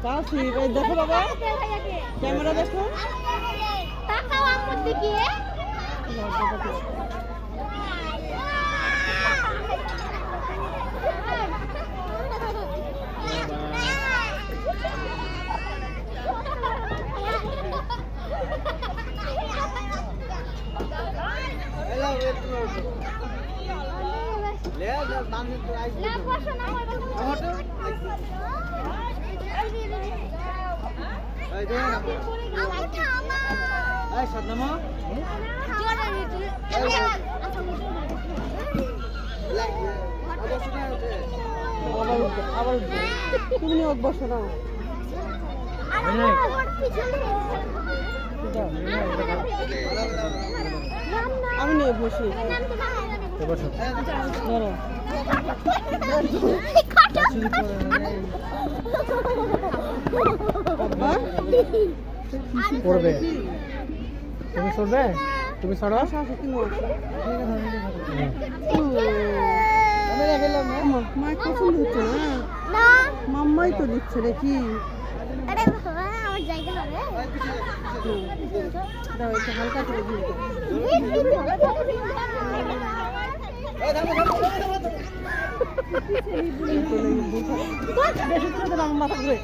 কাশি এই দেখো বাবা ক্যামেরা দেখো তাকাও আমার দিকে আবার তুমি বসো না আমি নিয়ে বসি ধরো পড়বে তুমি সরবে তুমি সরো মায়ের পছন্দ হচ্ছে না মাম্মাই তো দিচ্ছে নাকি দাও একটু হালকা করে দিয়ে মাথা ঘুরে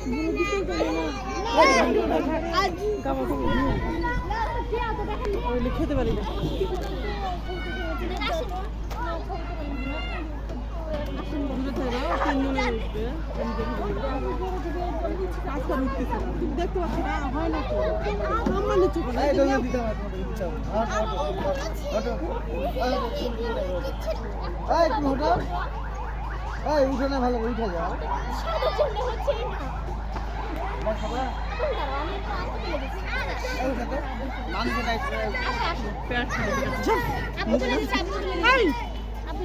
খেতে পারি না দেখতে পাচ্ছি না হয় না তো আমার নিচু উঠে না ভালো উঠে যাও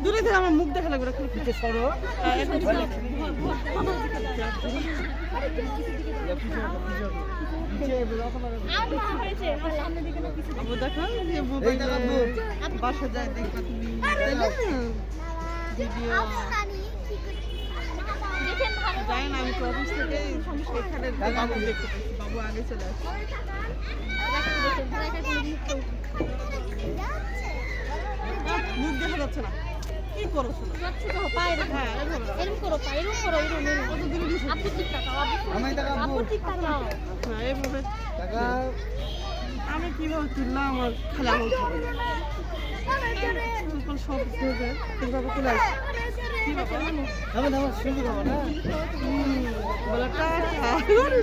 দূরে থেকে আমার মুখ দেখা লাগবে সরো বাসা যায় দেখবা তুমি ভিডিও যাই না আমি তো অফিস থেকে এখানে বাবু দেখতে পাচ্ছি বাবু আগে চলে আসছে মুখ দেখা যাচ্ছে না কি করো আমি কিভাবে তুললাম আমার খেলা হচ্ছে সব কিভাবে তুলে বলে টাটা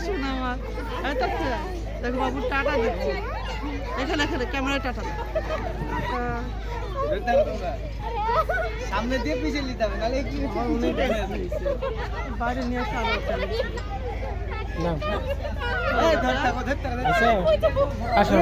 শোনা আমার দেখো বাবু টাটা দিচ্ছে এখানে এখানে ক্যামেরায় টাটা সামনে দিয়ে পিছিয়ে নিতে হবে নাহলে কি বাইরে নিয়ে আসা আসো